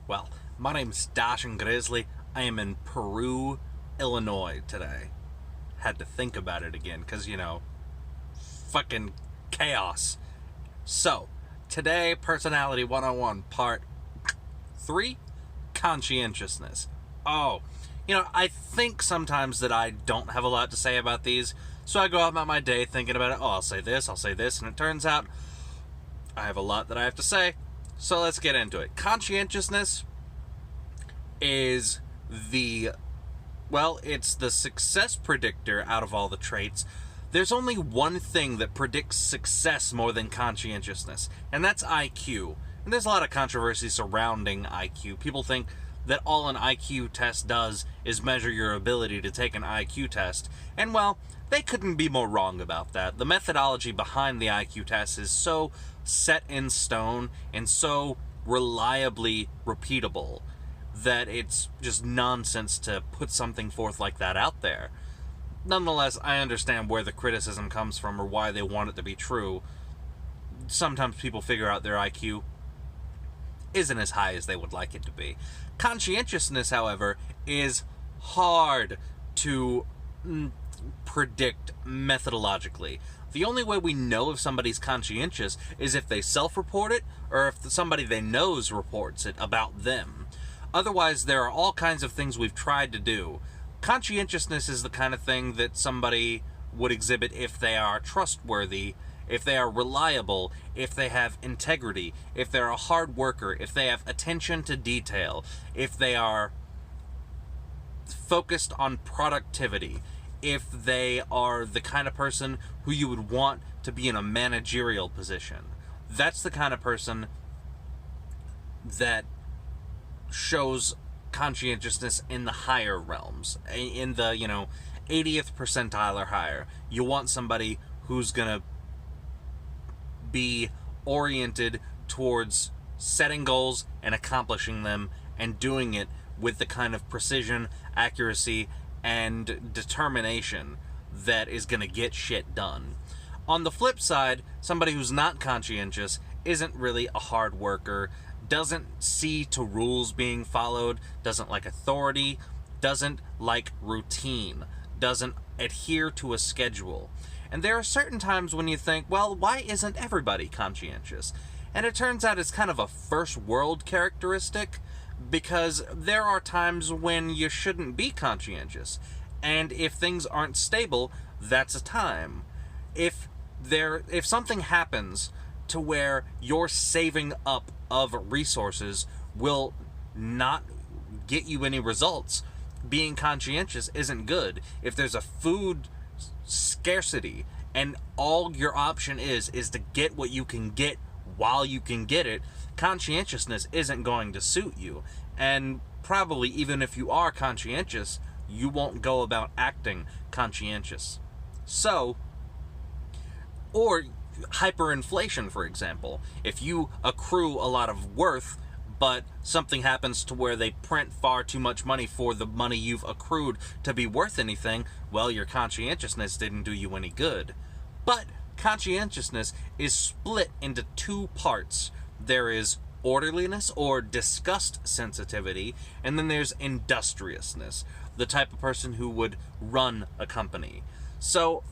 Well, my name's Dashin Grizzly. I am in Peru, Illinois today. Had to think about it again, because, fucking chaos. So, today, Personality 101, Part 3, Conscientiousness. Oh, I think sometimes that I don't have a lot to say about these, so I go about my day thinking about it. Oh, I'll say this, and it turns out I have a lot that I have to say. So let's get into it. Conscientiousness is it's the success predictor out of all the traits. There's only one thing that predicts success more than conscientiousness, and that's IQ. And there's a lot of controversy surrounding IQ. People think that all an IQ test does is measure your ability to take an IQ test. And well, they couldn't be more wrong about that. The methodology behind the IQ test is so set in stone and so reliably repeatable that it's just nonsense to put something forth like that out there. Nonetheless, I understand where the criticism comes from or why they want it to be true. Sometimes people figure out their IQ isn't as high as they would like it to be. Conscientiousness, however, is hard to predict methodologically. The only way we know if somebody's conscientious is if they self-report it or if somebody they knows reports it about them. Otherwise, there are all kinds of things we've tried to do. Conscientiousness is the kind of thing that somebody would exhibit if they are trustworthy, if they are reliable, if they have integrity, if they're a hard worker, if they have attention to detail, if they are focused on productivity, if they are the kind of person who you would want to be in a managerial position. That's the kind of person that shows conscientiousness in the higher realms, in the 80th percentile or higher. You want somebody who's gonna be oriented towards setting goals and accomplishing them and doing it with the kind of precision, accuracy, and determination that is going to get shit done. On the flip side, somebody who's not conscientious isn't really a hard worker, doesn't see to rules being followed, doesn't like authority, doesn't like routine, doesn't adhere to a schedule. And there are certain times when you think, well, why isn't everybody conscientious? And it turns out it's kind of a first world characteristic, because there are times when you shouldn't be conscientious. And if things aren't stable, that's a time. If something happens to where your saving up of resources will not get you any results, being conscientious isn't good. If there's a food scarcity and all your option is to get what you can get while you can get it, conscientiousness isn't going to suit you. And probably even if you are conscientious, you won't go about acting conscientious. So, or hyperinflation, for example. If you accrue a lot of worth, but something happens to where they print far too much money for the money you've accrued to be worth anything, well, your conscientiousness didn't do you any good. But conscientiousness is split into two parts. There is orderliness or disgust sensitivity, and then there's industriousness, the type of person who would run a company. So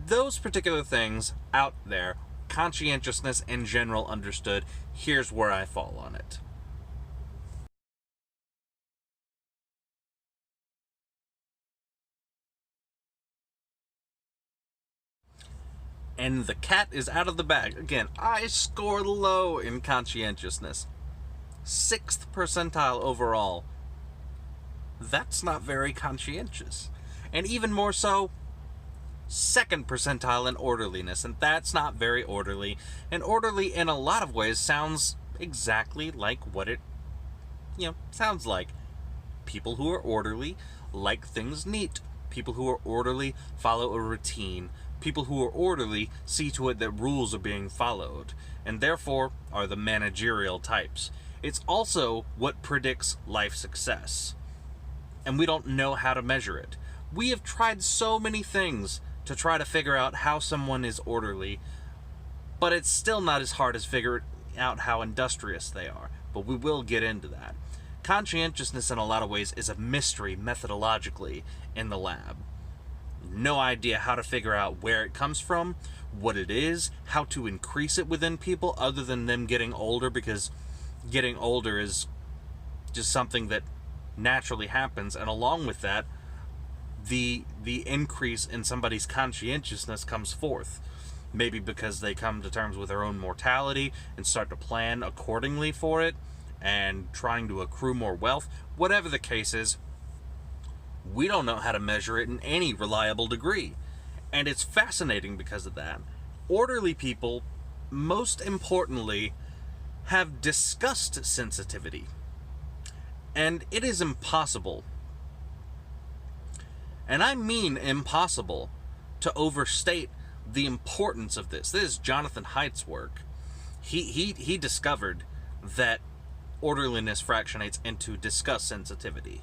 those particular things out there, conscientiousness in general understood, here's where I fall on it. And the cat is out of the bag. Again, I score low in conscientiousness. 6th percentile overall. That's not very conscientious. And even more so, 2nd percentile in orderliness, and that's not very orderly. And orderly in a lot of ways sounds exactly like what it, sounds like. People who are orderly like things neat. People who are orderly follow a routine. People who are orderly see to it that rules are being followed, and therefore are the managerial types. It's also what predicts life success. And we don't know how to measure it. We have tried so many things to try to figure out how someone is orderly, but it's still not as hard as figuring out how industrious they are. but we will get into that. Conscientiousness in a lot of ways is a mystery methodologically in the lab. No idea how to figure out where it comes from, what it is, how to increase it within people other than them getting older, because getting older is just something that naturally happens, and along with that, the increase in somebody's conscientiousness comes forth. Maybe because they come to terms with their own mortality and start to plan accordingly for it and trying to accrue more wealth. Whatever the case is, we don't know how to measure it in any reliable degree. And it's fascinating because of that. Orderly people, most importantly, have disgust sensitivity. And it is impossible, and I mean impossible, to overstate the importance of this. This is Jonathan Haidt's work. He discovered that orderliness fractionates into disgust sensitivity.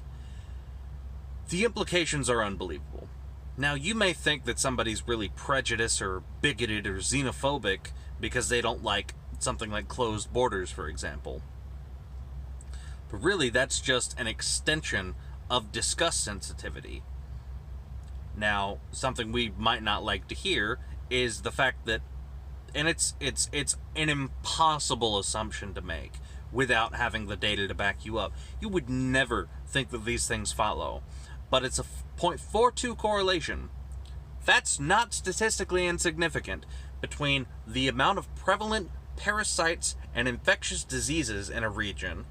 The implications are unbelievable. Now, you may think that somebody's really prejudiced or bigoted or xenophobic because they don't like something like closed borders, for example. But really, that's just an extension of disgust sensitivity. Now, something we might not like to hear is the fact that, and it's an impossible assumption to make without having the data to back you up. You would never think that these things follow. But it's a 0.42 correlation. That's not statistically insignificant between the amount of prevalent parasites and infectious diseases in a region.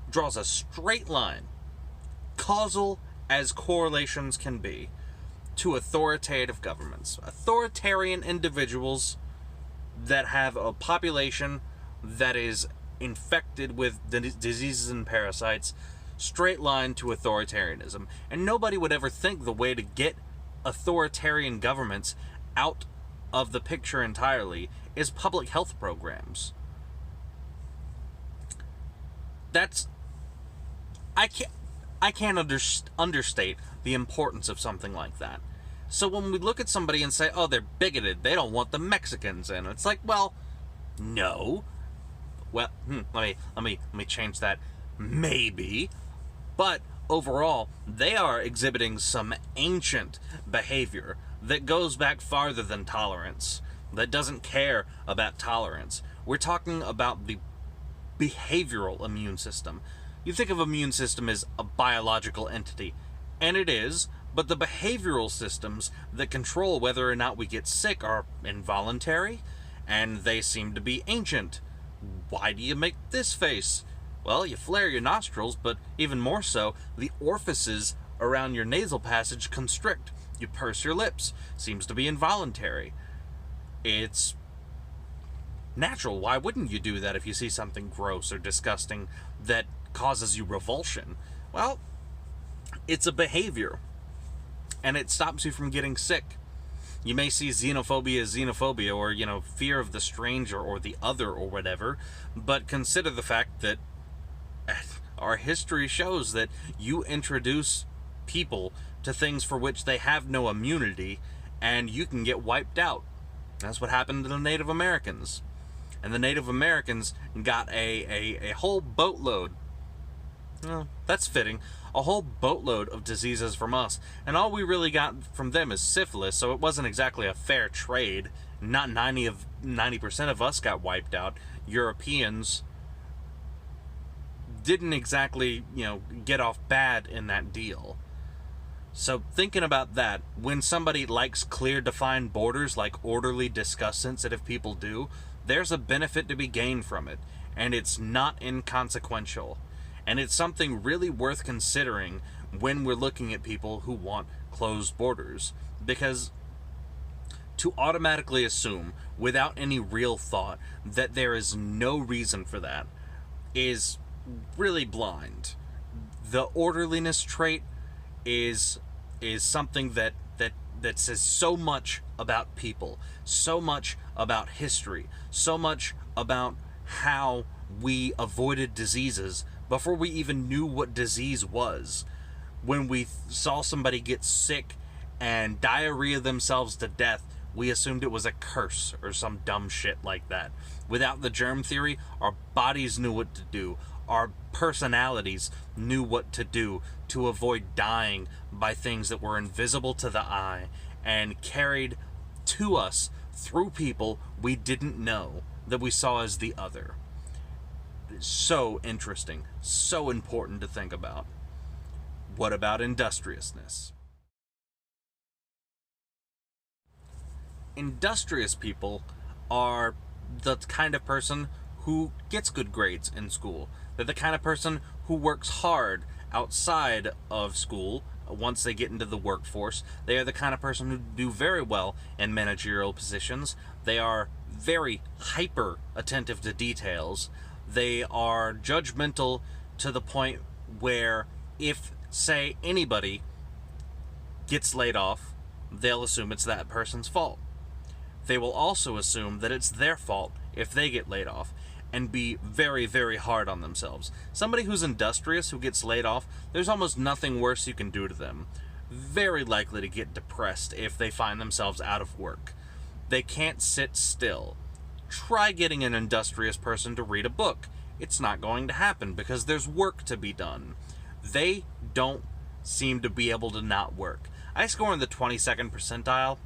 Draws a straight line, causal as correlations can be, to authoritative governments. Authoritarian individuals that have a population that is infected with diseases and parasites, straight line to authoritarianism. And nobody would ever think the way to get authoritarian governments out of the picture entirely is public health programs. That's... I can't understate the importance of something like that. So when we look at somebody and say, oh, they're bigoted, they don't want the Mexicans in, it's like, well, no. Well, let me change that. Maybe. But overall, they are exhibiting some ancient behavior that goes back farther than tolerance, that doesn't care about tolerance. We're talking about the behavioral immune system. You think of immune system as a biological entity, and it is, but the behavioral systems that control whether or not we get sick are involuntary, and they seem to be ancient. Why do you make this face? Well, you flare your nostrils, but even more so, the orifices around your nasal passage constrict. You purse your lips. Seems to be involuntary. It's natural. Why wouldn't you do that if you see something gross or disgusting that causes you revulsion? Well, it's a behavior, and it stops you from getting sick. You may see xenophobia as xenophobia, or, fear of the stranger or the other or whatever, but consider the fact that our history shows that you introduce people to things for which they have no immunity, and you can get wiped out. That's what happened to the Native Americans. And the Native Americans got a whole boatload. Well, that's fitting. A whole boatload of diseases from us. And all we really got from them is syphilis, so it wasn't exactly a fair trade. Not 90% of us got wiped out. Europeans didn't exactly, get off bad in that deal. So thinking about that, when somebody likes clear defined borders like orderly, disgust sensitive people do, there's a benefit to be gained from it, and it's not inconsequential. And it's something really worth considering when we're looking at people who want closed borders. Because to automatically assume, without any real thought, that there is no reason for that is really blind. The orderliness trait is something that says so much about people, so much about history, so much about how we avoided diseases before we even knew what disease was. When we saw somebody get sick and diarrhea themselves to death, we assumed it was a curse or some dumb shit like that. Without the germ theory, our bodies knew what to do. Our personalities knew what to do to avoid dying by things that were invisible to the eye and carried to us through people we didn't know that we saw as the other. So interesting, so important to think about. What about industriousness? Industrious people are the kind of person who gets good grades in school. They're the kind of person who works hard outside of school once they get into the workforce. They are the kind of person who do very well in managerial positions. They are very hyper attentive to details. They are judgmental to the point where if, say, anybody gets laid off, they'll assume it's that person's fault. They will also assume that it's their fault if they get laid off and be very, very hard on themselves. Somebody who's industrious who gets laid off, there's almost nothing worse you can do to them. Very likely to get depressed if they find themselves out of work. They can't sit still. Try getting an industrious person to read a book. It's not going to happen because there's work to be done. They don't seem to be able to not work. I score in the 22nd percentile.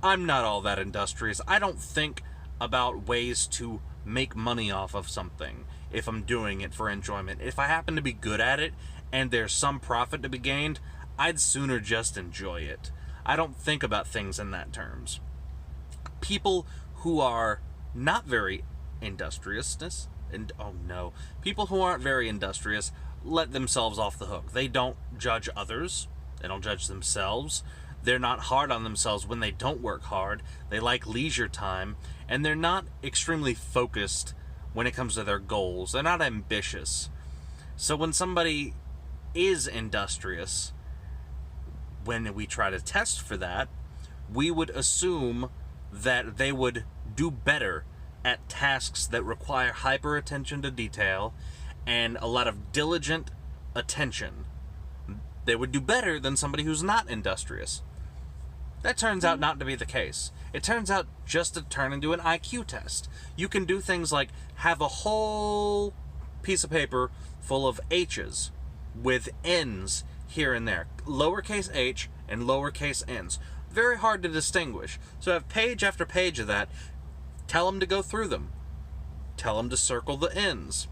I'm not all that industrious. I don't think about ways to make money off of something if I'm doing it for enjoyment. If I happen to be good at it and there's some profit to be gained, I'd sooner just enjoy it. I don't think about things in that terms. People who are not very industriousness, people who aren't very industrious let themselves off the hook. They don't judge others. They don't judge themselves. They're not hard on themselves when they don't work hard. They like leisure time, and they're not extremely focused when it comes to their goals. They're not ambitious. So when somebody is industrious, when we try to test for that, we would assume that they would do better at tasks that require hyper attention to detail and a lot of diligent attention. They would do better than somebody who's not industrious. That turns out not to be the case. It turns out just to turn into an IQ test. You can do things like have a whole piece of paper full of H's with N's here and there. Lowercase h and lowercase n's. Very hard to distinguish. So have page after page of that. Tell them to go through them. Tell them to circle the N's.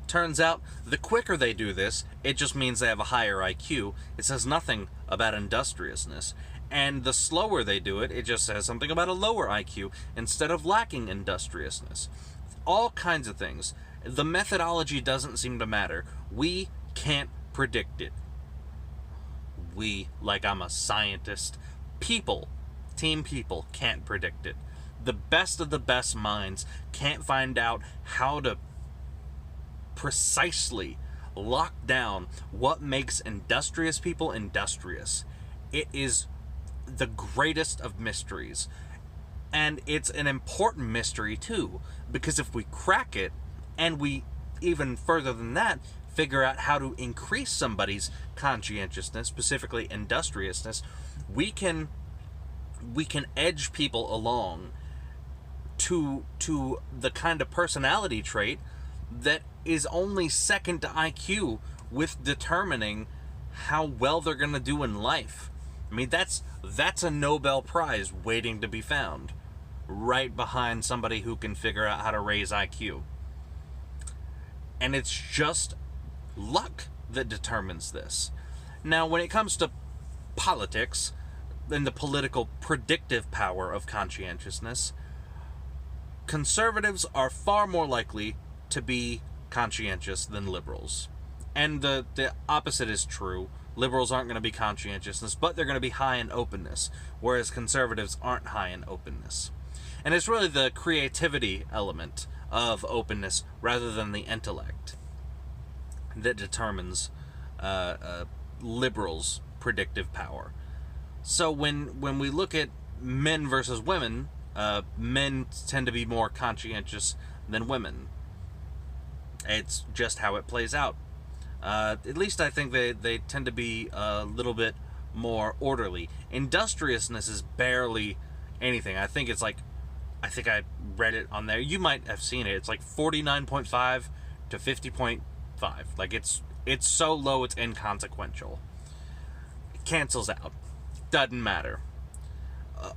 Turns out, the quicker they do this, it just means they have a higher IQ. It says nothing about industriousness. And the slower they do it, it just says something about a lower IQ instead of lacking industriousness. All kinds of things. The methodology doesn't seem to matter. We can't predict it. We, like I'm a scientist, team people can't predict it. The best of the best minds can't find out how to precisely lock down what makes industrious people industrious. It is the greatest of mysteries. And it's an important mystery too, because if we crack it, and we, even further than that, figure out how to increase somebody's conscientiousness, specifically industriousness, we can edge people along to the kind of personality trait that is only second to IQ with determining how well they're going to do in life. I mean, that's a Nobel Prize waiting to be found, right behind somebody who can figure out how to raise IQ. And it's just luck that determines this. Now, when it comes to politics and the political predictive power of conscientiousness, conservatives are far more likely to be conscientious than liberals. And the opposite is true. Liberals aren't going to be conscientiousness, but they're going to be high in openness, whereas conservatives aren't high in openness. And it's really the creativity element of openness rather than the intellect that determines liberals' predictive power. So when we look at men versus women, men tend to be more conscientious than women. It's just how it plays out. At least I think they tend to be a little bit more orderly. Industriousness is barely anything. I think I read it on there. You might have seen it. It's like 49.5 to 50.5. Like it's so low it's inconsequential. It cancels out. Doesn't matter.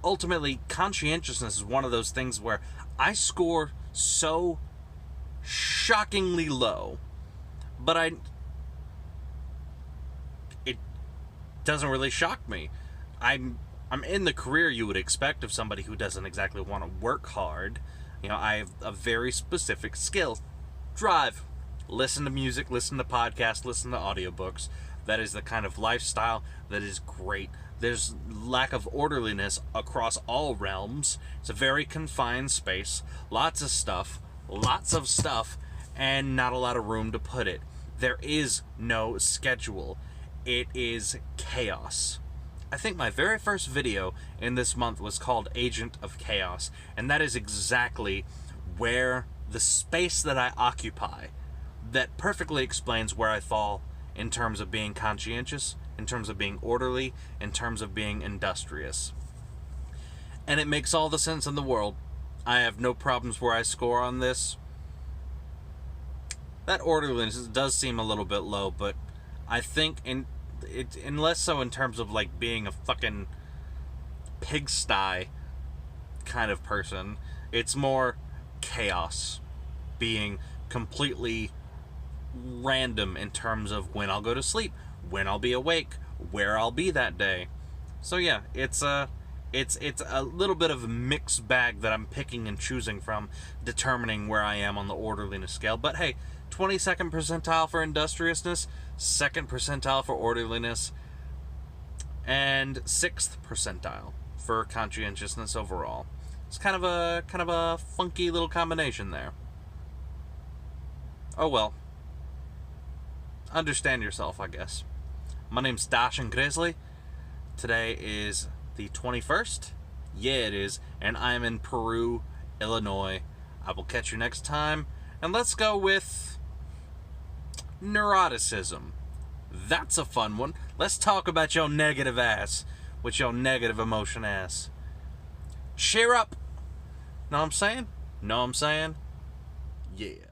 Ultimately, conscientiousness is one of those things where I score so shockingly low, but it doesn't really shock me. I'm in the career you would expect of somebody who doesn't exactly want to work hard. You know, I have a very specific skill. Drive. Listen to music, listen to podcasts, listen to audiobooks. That is the kind of lifestyle that is great. There's lack of orderliness across all realms. It's a very confined space. Lots of stuff, and not a lot of room to put it. There is no schedule. It is chaos. I think my very first video in this month was called Agent of Chaos, and that is exactly where the space that I occupy that perfectly explains where I fall in terms of being conscientious, in terms of being orderly, in terms of being industrious. And it makes all the sense in the world. I have no problems where I score on this. That orderliness does seem a little bit low, but I think unless so in terms of like being a fucking pigsty kind of person, it's more chaos, being completely random in terms of when I'll go to sleep, when I'll be awake, where I'll be that day. So yeah, it's a little bit of a mixed bag that I'm picking and choosing from, determining where I am on the orderliness scale. But hey, 22nd percentile for industriousness, 2nd percentile for orderliness, and 6th percentile for conscientiousness overall. It's kind of a funky little combination there. Oh well. Understand yourself, I guess. My name's Dash and Grizzly. Today is the 21st. Yeah, it is. And I'm in Peru, Illinois. I will catch you next time. And let's go with neuroticism. That's a fun one. Let's talk about your negative ass with your negative emotion ass. Cheer up. Know what I'm saying? Yeah.